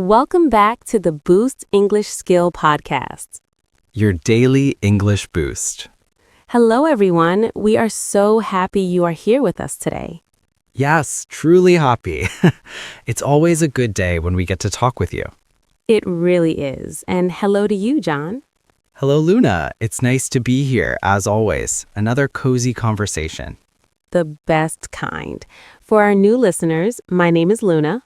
Welcome back to the Boost English Skill Podcast. Your daily English boost. Hello, everyone. We are so happy you are here with us today. Yes, truly happy. It's always a good day when we get to talk with you. It really is. And hello to you, John. Hello, Luna. It's nice to be here, as always. Another cozy conversation. The best kind. For our new listeners, my name is Luna.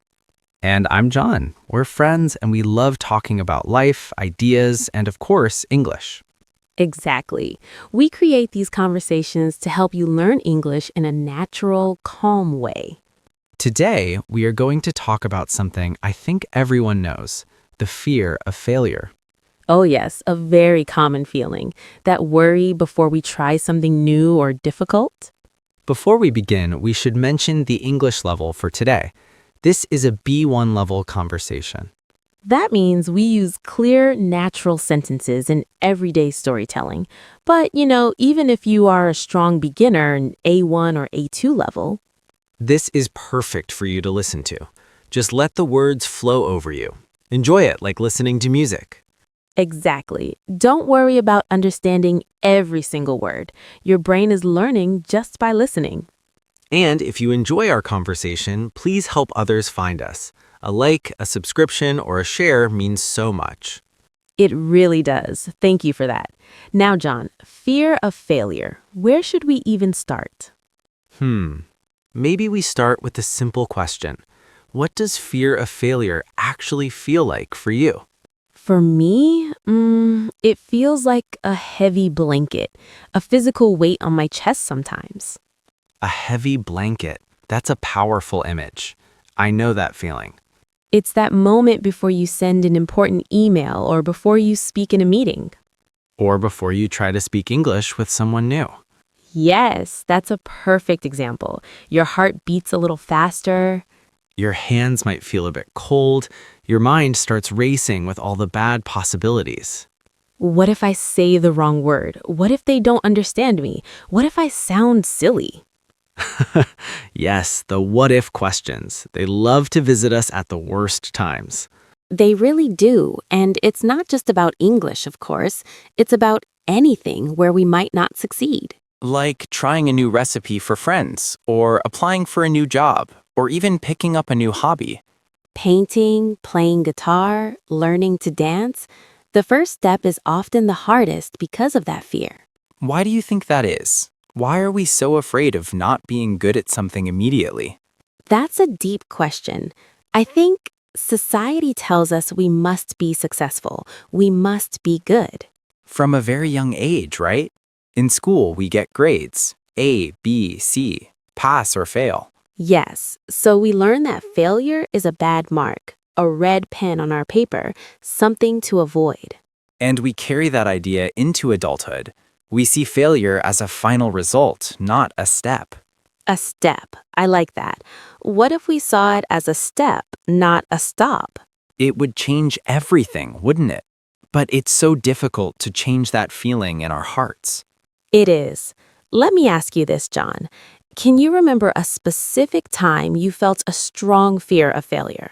And I'm John. We're friends and we love talking about life, ideas, and of course, English. Exactly. We create these conversations to help you learn English in a natural, calm way. Today, we are going to talk about something I think everyone knows, the fear of failure. Oh, yes, a very common feeling. That worry before we try something new or difficult. Before we begin, we should mention the English level for today. This is a B1 level conversation. That means we use clear, natural sentences in everyday storytelling. But, even if you are a strong beginner in A1 or A2 level, This is perfect for you to listen to. Just let the words flow over you. Enjoy it like listening to music. exactly. Don't worry about understanding every single word. Your brain is learning just by listening. And if you enjoy our conversation, please help others find us. A like, a subscription, or a share means so much. It really does. Thank you for that. Now, John, fear of failure. Where should we even start? Maybe we start with a simple question. What does fear of failure actually feel like for you? For me, it feels like a heavy blanket, a physical weight on my chest sometimes. A heavy blanket. That's a powerful image. I know that feeling. It's that moment before you send an important email or before you speak in a meeting. Or before you try to speak English with someone new. Yes, that's a perfect example. Your heart beats a little faster. Your hands might feel a bit cold. Your mind starts racing with all the bad possibilities. What if I say the wrong word? What if they don't understand me? What if I sound silly? Yes, the what if questions. They love to visit us at the worst times. They really do. And it's not just about English, of course. It's about anything where we might not succeed. Like trying a new recipe for friends, or applying for a new job, or even picking up a new hobby. Painting, playing guitar, learning to dance. The first step is often the hardest because of that fear. Why do you think that is? Why are we so afraid of not being good at something immediately? That's a deep question. I think society tells us we must be successful. We must be good. From a very young age, right? In school, we get grades A, B, C, pass or fail. Yes, so we learn that failure is a bad mark, a red pen on our paper, something to avoid. And we carry that idea into adulthood. We see failure as a final result, not a step. A step. I like that. What if we saw it as a step, not a stop? It would change everything, wouldn't it? But it's so difficult to change that feeling in our hearts. It is. Let me ask you this, John. Can you remember a specific time you felt a strong fear of failure?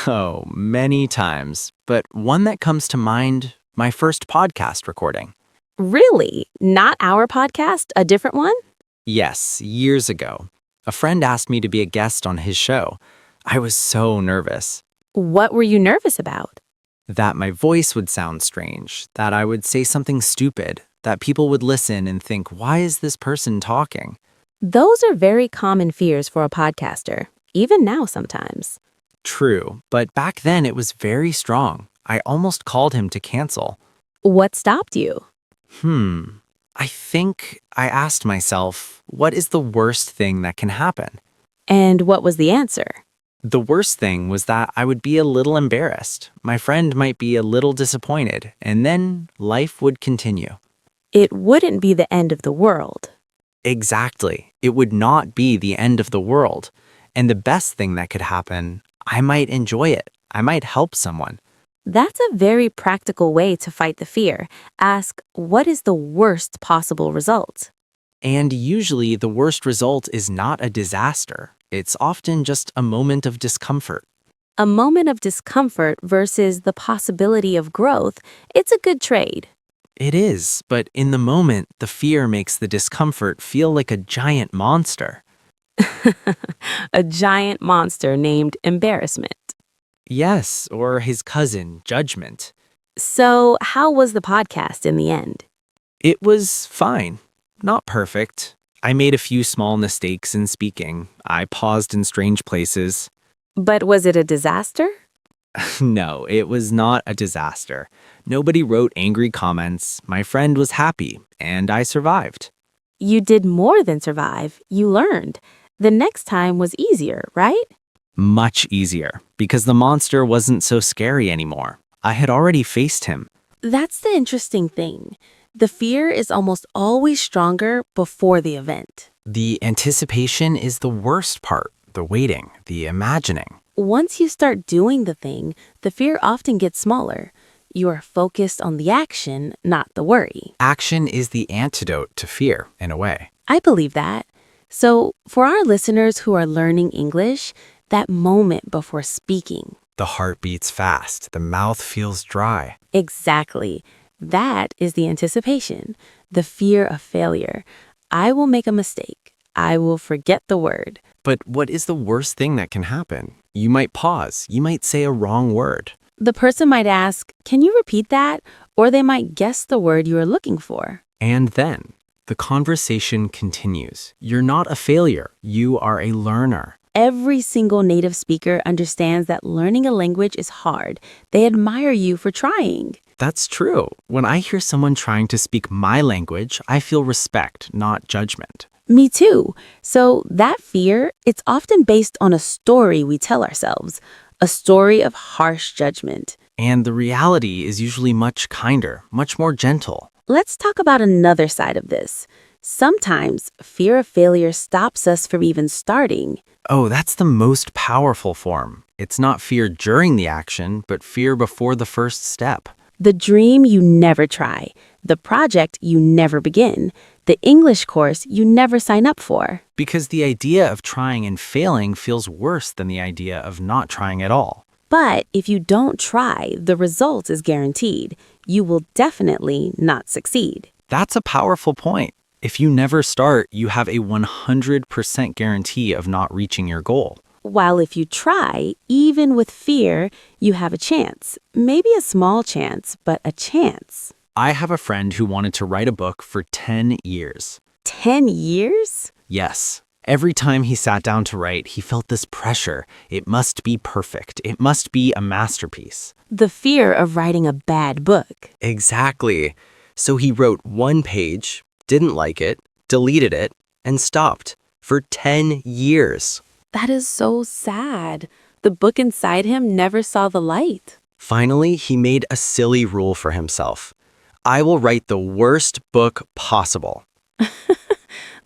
Oh, many times. But one that comes to mind, my first podcast recording. Really? Not our podcast, a different one? Yes, years ago. A friend asked me to be a guest on his show. I was so nervous What were you nervous about? that my voice would sound strange, that I would say something stupid, that people would listen and think, why is this person talking? Those are very common fears for a podcaster, even now sometimes. True, but back then it was very strong. I almost called him to cancel. What stopped you? I think I asked myself, what is the worst thing that can happen? And what was the answer? The worst thing was that I would be a little embarrassed. My friend might be a little disappointed, and then life would continue. It wouldn't be the end of the world. Exactly. It would not be the end of the world. And the best thing that could happen, I might enjoy it. I might help someone. That's a very practical way to fight the fear. Ask, what is the worst possible result? And usually the worst result is not a disaster. It's often just a moment of discomfort. A moment of discomfort versus the possibility of growth, it's a good trade. It is, but in the moment, the fear makes the discomfort feel like a giant monster. A giant monster named embarrassment. Yes, or his cousin, judgment. So, how was the podcast in the end? It was fine. Not perfect. I made a few small mistakes in speaking. I paused in strange places. But was it a disaster? No, it was not a disaster. Nobody wrote angry comments. My friend was happy, and I survived. You did more than survive, you learned. The next time was easier, right? Much easier, because the monster wasn't so scary anymore. I had already faced him. That's the interesting thing. The fear is almost always stronger before the event. The anticipation is the worst part, the waiting, the imagining. Once you start doing the thing, the fear often gets smaller. You are focused on the action, not the worry. Action is the antidote to fear, in a way. I believe that. So, for our listeners who are learning English, that moment before speaking. The heart beats fast, the mouth feels dry. Exactly. That is the anticipation, the fear of failure. I will make a mistake. I will forget the word. But what is the worst thing that can happen? You might pause, you might say a wrong word. The person might ask, "Can you repeat that?" Or they might guess the word you are looking for. And then, the conversation continues. You're not a failure, you are a learner. Every single native speaker understands that learning a language is hard. They admire you for trying. That's true. When I hear someone trying to speak my language, I feel respect, not judgment. Me too. So that fear, it's often based on a story we tell ourselves, a story of harsh judgment. And the reality is usually much kinder, much more gentle. Let's talk about another side of this. Sometimes fear of failure stops us from even starting. Oh, that's the most powerful form. It's not fear during the action, but fear before the first step. The dream you never try, the project you never begin, the English course you never sign up for. Because the idea of trying and failing feels worse than the idea of not trying at all. But if you don't try, the result is guaranteed. You will definitely not succeed. That's a powerful point. If you never start, you have a 100% guarantee of not reaching your goal. While if you try, even with fear, you have a chance. Maybe a small chance, but a chance. I have a friend who wanted to write a book for 10 years. 10 years? Yes. Every time he sat down to write, he felt this pressure. It must be perfect. It must be a masterpiece. The fear of writing a bad book. Exactly. So he wrote one page, didn't like it, deleted it, and stopped for 10 years. That is so sad. The book inside him never saw the light. Finally, he made a silly rule for himself. I will write the worst book possible.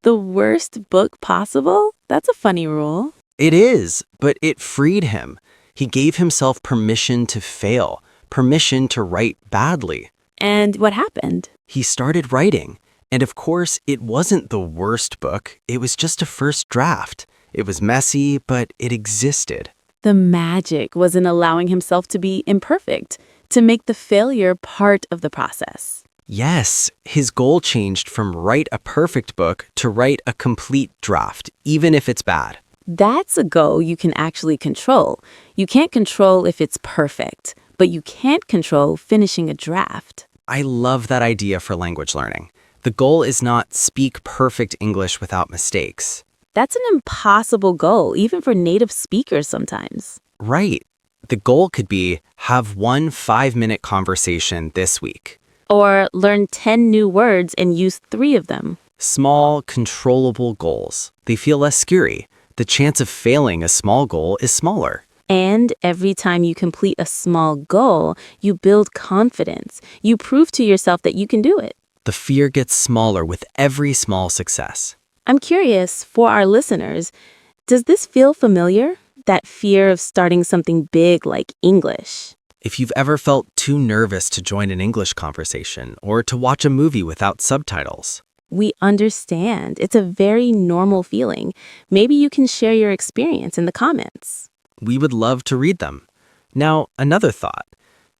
The worst book possible? That's a funny rule. It is, but it freed him. He gave himself permission to fail, permission to write badly. And what happened? He started writing. And of course, it wasn't the worst book. It was just a first draft. It was messy, but it existed. The magic was in allowing himself to be imperfect, to make the failure part of the process. Yes, his goal changed from write a perfect book to write a complete draft, even if it's bad. That's a goal you can actually control. You can't control if it's perfect, but you can't control finishing a draft. I love that idea for language learning. The goal is not speak perfect English without mistakes. That's an impossible goal, even for native speakers sometimes. Right. The goal could be have one 5-minute conversation this week. Or learn 10 new words and use 3 of them. Small, controllable goals. They feel less scary. The chance of failing a small goal is smaller. And every time you complete a small goal, you build confidence. You prove to yourself that you can do it. The fear gets smaller with every small success. I'm curious, for our listeners, does this feel familiar? That fear of starting something big like English? If you've ever felt too nervous to join an English conversation or to watch a movie without subtitles, We understand. It's a very normal feeling. Maybe you can share your experience in the comments. we would love to read them. Now, another thought.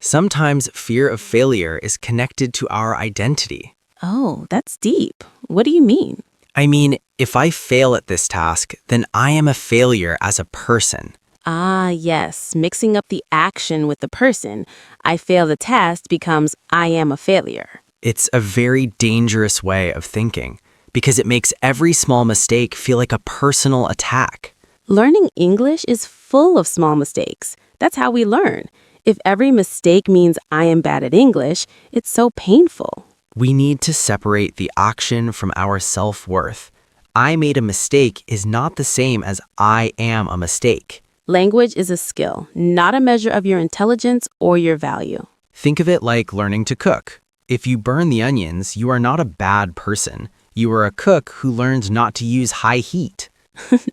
Sometimes fear of failure is connected to our identity. Oh, that's deep. What do you mean? I mean, if I fail at this task, then I am a failure as a person. Ah, yes, mixing up the action with the person. I fail the test becomes I am a failure. It's a very dangerous way of thinking because it makes every small mistake feel like a personal attack. Learning English is full of small mistakes. That's how we learn. If every mistake means I am bad at English, it's so painful. We need to separate the action from our self-worth. I made a mistake is not the same as I am a mistake. Language is a skill, not a measure of your intelligence or your value. Think of it like learning to cook. If you burn the onions, you are not a bad person. You are a cook who learned not to use high heat.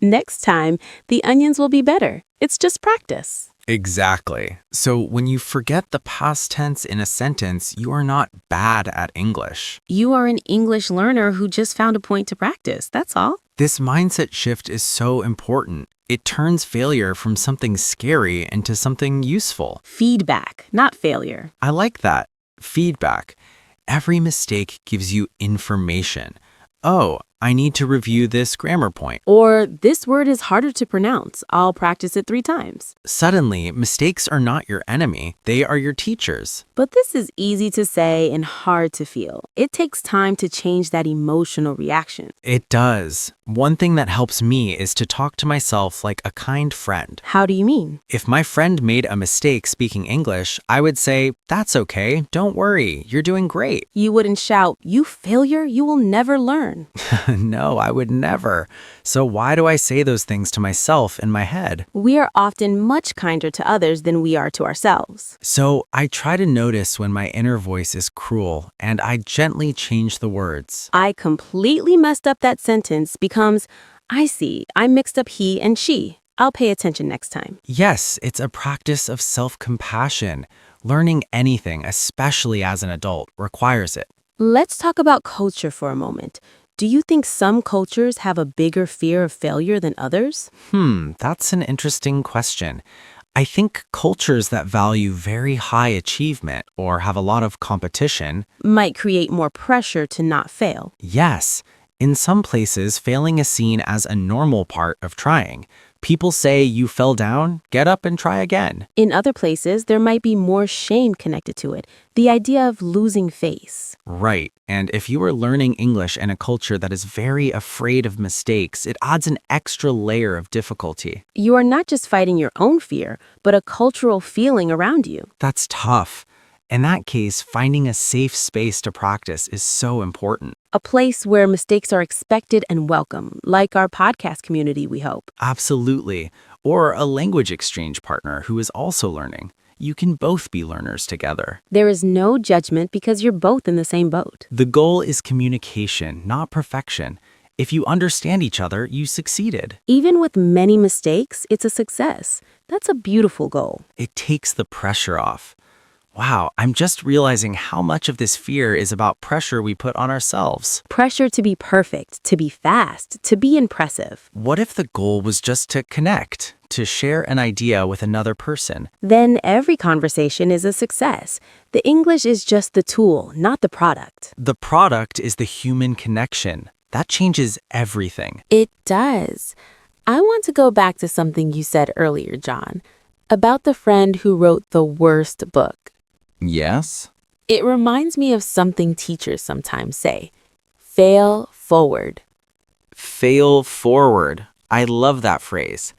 Next time, the onions will be better. It's just practice. Exactly. So when you forget the past tense in a sentence, you are not bad at English. You are an English learner who just found a point to practice. That's all. This mindset shift is so important. It turns failure from something scary into something useful. Feedback, not failure. I like that. Feedback. Every mistake gives you information. Oh, I need to review this grammar point. Or this word is harder to pronounce. I'll practice it 3 times. Suddenly, mistakes are not your enemy. They are your teachers. But this is easy to say and hard to feel. It takes time to change that emotional reaction. It does. One thing that helps me is to talk to myself like a kind friend. How do you mean? If my friend made a mistake speaking English, I would say, "That's okay. Don't worry. You're doing great." You wouldn't shout, "You failure, you will never learn." No, I would never. So why do I say those things to myself in my head? We are often much kinder to others than we are to ourselves. So I try to notice when my inner voice is cruel, and I gently change the words. I completely messed up that sentence becomes, I see, I mixed up he and she. I'll pay attention next time. Yes, it's a practice of self-compassion. Learning anything, especially as an adult, requires it. Let's talk about culture for a moment. Do you think some cultures have a bigger fear of failure than others? That's an interesting question. I think cultures that value very high achievement or have a lot of competition, Might create more pressure to not fail. yes, in some places, failing is seen as a normal part of trying. People say you fell down, get up and try again. In other places, there might be more shame connected to it, the idea of losing face. Right, and if you are learning English in a culture that is very afraid of mistakes, it adds an extra layer of difficulty. You are not just fighting your own fear, but a cultural feeling around you. That's tough. In that case, finding a safe space to practice is so important. A place where mistakes are expected and welcome, like our podcast community, we hope. Absolutely. Or a language exchange partner who is also learning. You can both be learners together. There is no judgment because you're both in the same boat. The goal is communication, not perfection. If you understand each other, you succeeded. Even with many mistakes, it's a success. That's a beautiful goal. It takes the pressure off. Wow, I'm just realizing how much of this fear is about pressure we put on ourselves. Pressure to be perfect, to be fast, to be impressive. What if the goal was just to connect, to share an idea with another person? Then every conversation is a success. The English is just the tool, not the product. The product is the human connection. That changes everything. It does. I want to go back to something you said earlier, John, about the friend who wrote the worst book. Yes? It reminds me of something teachers sometimes say. Fail forward. Fail forward. I love that phrase.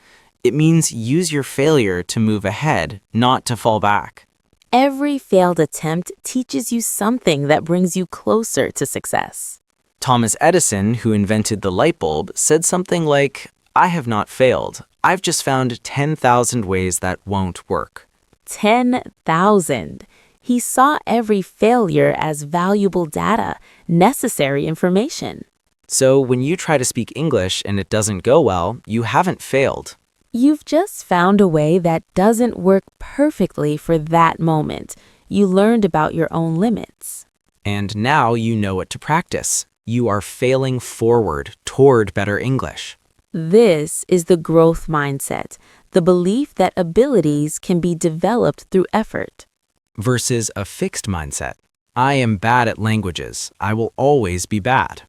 It means use your failure to move ahead, not to fall back. Every failed attempt teaches you something that brings you closer to success. Thomas Edison, who invented the light bulb, said something like, "I have not failed. I've just found 10,000 ways that won't work." 10,000. He saw every failure as valuable data, necessary information. So when you try to speak English and it doesn't go well, you haven't failed. You've just found a way that doesn't work perfectly for that moment. You learned about your own limits. And now you know what to practice. You are failing forward toward better English. This is the growth mindset, the belief that abilities can be developed through effort. Versus a fixed mindset. I am bad at languages. I will always be bad.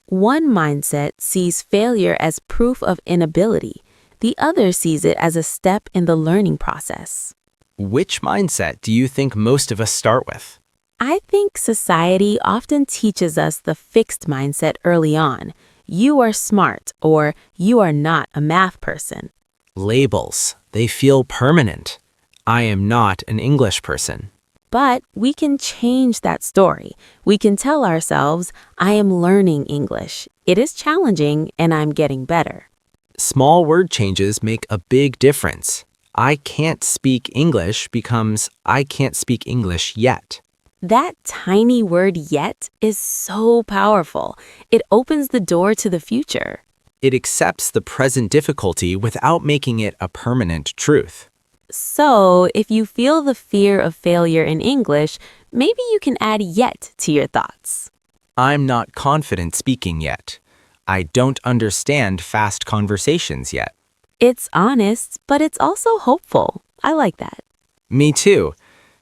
One mindset sees failure as proof of inability. The other sees it as a step in the learning process. Which mindset do you think most of us start with? I think society often teaches us the fixed mindset early on. You are smart or you are not a math person. Labels. They feel permanent. I am not an English person. But we can change that story. We can tell ourselves, I am learning English. It is challenging and I'm getting better. Small word changes make a big difference. I can't speak English becomes I can't speak English yet. That tiny word yet is so powerful. It opens the door to the future. It accepts the present difficulty without making it a permanent truth. So, if you feel the fear of failure in English, maybe you can add yet to your thoughts. I'm not confident speaking yet. I don't understand fast conversations yet. It's honest, but it's also hopeful. I like that. Me too.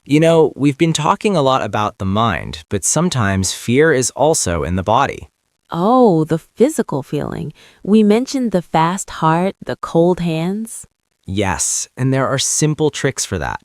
You know, we've been talking a lot about the mind, but sometimes fear is also in the body. Oh, the physical feeling. We mentioned the fast heart, the cold hands. Yes, and there are simple tricks for that.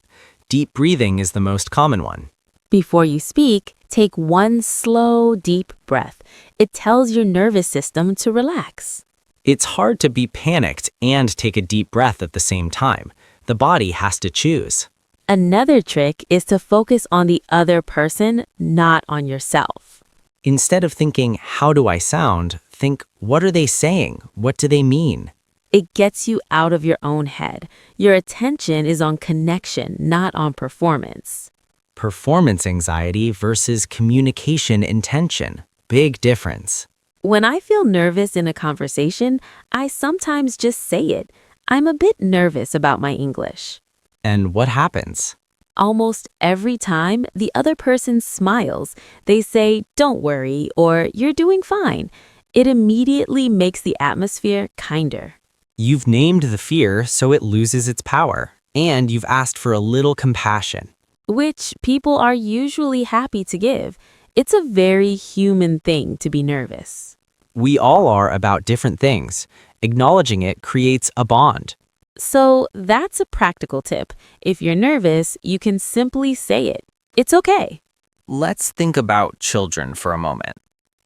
Deep breathing is the most common one. Before you speak, take one slow, deep breath. It tells your nervous system to relax. It's hard to be panicked and take a deep breath at the same time. The body has to choose. Another trick is to focus on the other person, not on yourself. Instead of thinking, how do I sound? Think, what are they saying? What do they mean? It gets you out of your own head. Your attention is on connection, not on performance. Performance anxiety versus communication intention. Big difference. When I feel nervous in a conversation, I sometimes just say it. I'm a bit nervous about my English. And what happens? Almost every time, the other person smiles. They say, don't worry, or you're doing fine. It immediately makes the atmosphere kinder. You've named the fear so it loses its power, and you've asked for a little compassion. Which people are usually happy to give. It's a very human thing to be nervous. We all are about different things. Acknowledging it creates a bond. So that's a practical tip. If you're nervous, you can simply say it. It's okay. Let's think about children for a moment.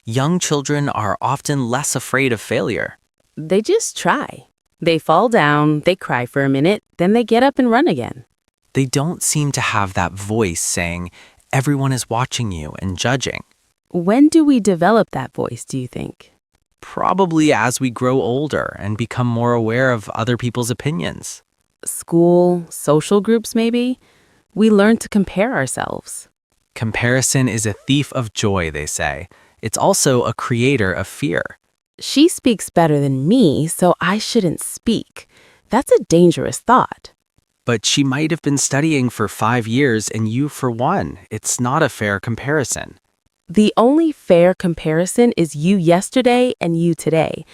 Young children are often less afraid of failure. They just try. They fall down, they cry for a minute, then they get up and run again. They don't seem to have that voice saying, everyone is watching you and judging. When do we develop that voice, do you think? Probably as we grow older and become more aware of other people's opinions. School, social groups maybe? We learn to compare ourselves. Comparison is a thief of joy, they say. It's also a creator of fear. She speaks better than me, so I shouldn't speak. That's a dangerous thought. But she might have been studying for 5 years and you for 1. It's not a fair comparison. The only fair comparison is you yesterday and you today.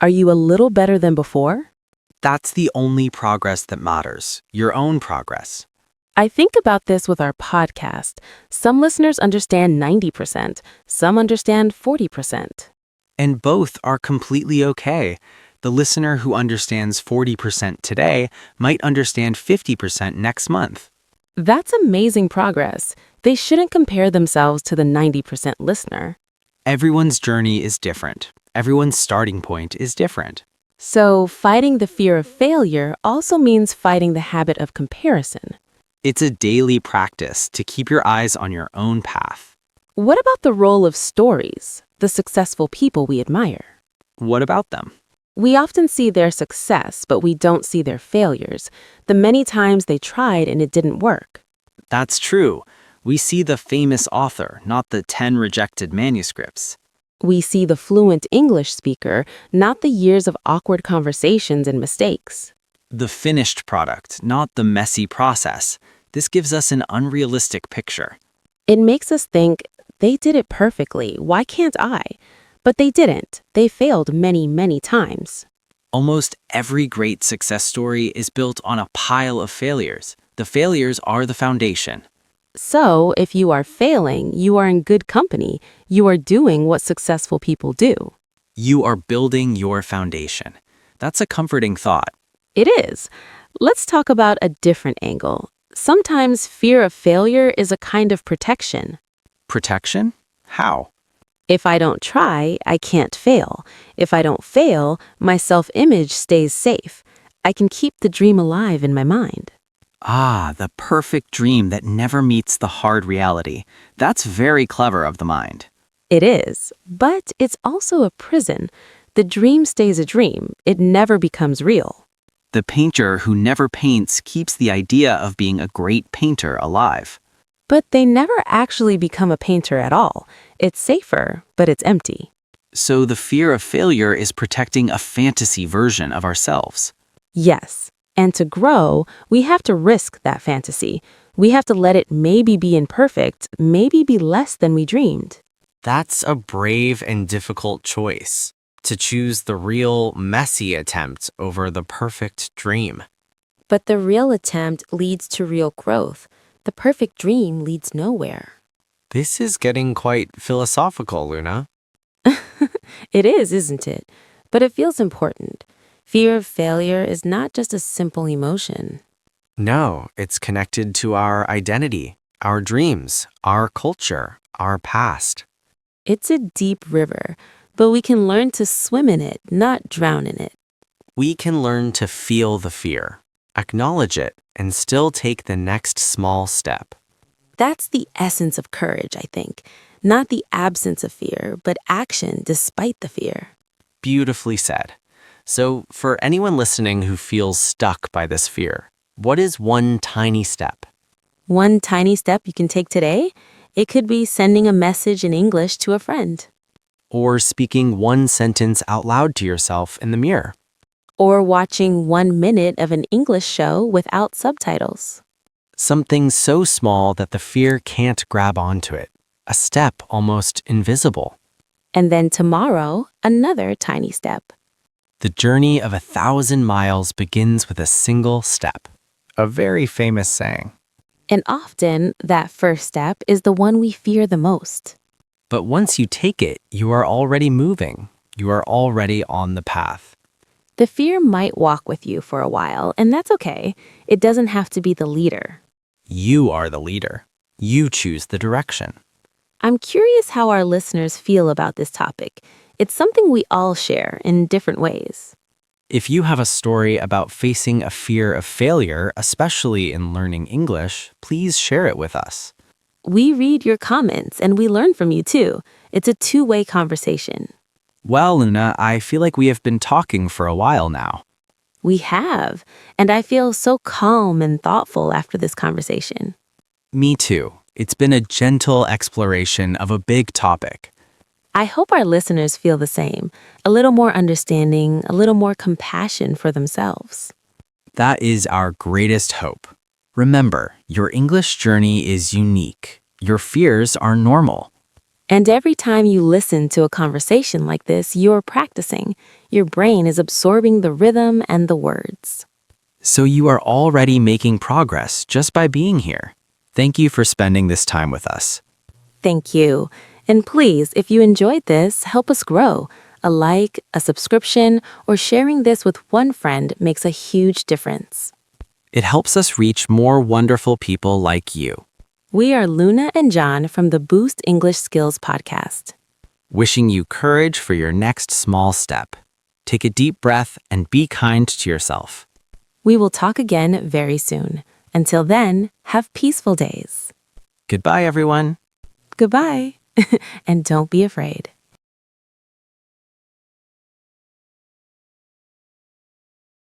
Are you a little better than before? That's the only progress that matters, your own progress. I think about this with our podcast. Some listeners understand 90%, some understand 40%. And both are completely okay. The listener who understands 40% today might understand 50% next month. That's amazing progress. They shouldn't compare themselves to the 90% listener. Everyone's journey is different. Everyone's starting point is different. So, fighting the fear of failure also means fighting the habit of comparison. It's a daily practice to keep your eyes on your own path. What about the role of stories, the successful people we admire? What about them? We often see their success, but we don't see their failures, the many times they tried and it didn't work. That's true. We see the famous author, not the 10 rejected manuscripts. We see the fluent English speaker, not the years of awkward conversations and mistakes. The finished product, not the messy process. This gives us an unrealistic picture. It makes us think, they did it perfectly, why can't I? But they didn't. They failed many, many times. Almost every great success story is built on a pile of failures. The failures are the foundation. So, if you are failing, you are in good company. You are doing what successful people do. You are building your foundation. That's a comforting thought. It is. Let's talk about a different angle. Sometimes fear of failure is a kind of protection. Protection? How? If I don't try, I can't fail. If I don't fail, my self-image stays safe. I can keep the dream alive in my mind. Ah, the perfect dream that never meets the hard reality. That's very clever of the mind. It is, but it's also a prison. The dream stays a dream. It never becomes real. The painter who never paints keeps the idea of being a great painter alive. But they never actually become a painter at all. It's safer, but it's empty. So the fear of failure is protecting a fantasy version of ourselves. Yes, and to grow, we have to risk that fantasy. We have to let it maybe be imperfect, maybe be less than we dreamed. That's a brave and difficult choice, to choose the real, messy attempt over the perfect dream. But the real attempt leads to real growth. The perfect dream leads nowhere. This is getting quite philosophical, Luna. It is, isn't it? But it feels important. Fear of failure is not just a simple emotion. No, it's connected to our identity, our dreams, our culture, our past. It's a deep river, but we can learn to swim in it, not drown in it. We can learn to feel the fear, acknowledge it, and still take the next small step. That's the essence of courage, I think. Not the absence of fear, but action despite the fear. Beautifully said. So, for anyone listening who feels stuck by this fear, what is one tiny step? One tiny step you can take today? It could be sending a message in English to a friend. Or speaking one sentence out loud to yourself in the mirror? Or watching 1 minute of an English show without subtitles. Something so small that the fear can't grab onto it. A step almost invisible. And then tomorrow, another tiny step. The journey of 1,000 miles begins with a single step. A very famous saying. And often, that first step is the one we fear the most. But once you take it, you are already moving. You are already on the path. The fear might walk with you for a while, and that's okay. It doesn't have to be the leader. You are the leader. You choose the direction. I'm curious how our listeners feel about this topic. It's something we all share in different ways. If you have a story about facing a fear of failure, especially in learning English, please share it with us. We read your comments and we learn from you too. It's a two-way conversation. Well, Luna, I feel like we have been talking for a while now. We have, and I feel so calm and thoughtful after this conversation. Me too. It's been a gentle exploration of a big topic. I hope our listeners feel the same, a little more understanding, a little more compassion for themselves. That is our greatest hope. Remember, your English journey is unique. Your fears are normal. And every time you listen to a conversation like this, you're practicing. Your brain is absorbing the rhythm and the words. So you are already making progress just by being here. Thank you for spending this time with us. Thank you. And please, if you enjoyed this, help us grow. A like, a subscription, or sharing this with one friend makes a huge difference. It helps us reach more wonderful people like you. We are Luna and John from the Boost English Skills podcast. Wishing you courage for your next small step. Take a deep breath and be kind to yourself. We will talk again very soon. Until then, have peaceful days. Goodbye, everyone. Goodbye. And don't be afraid.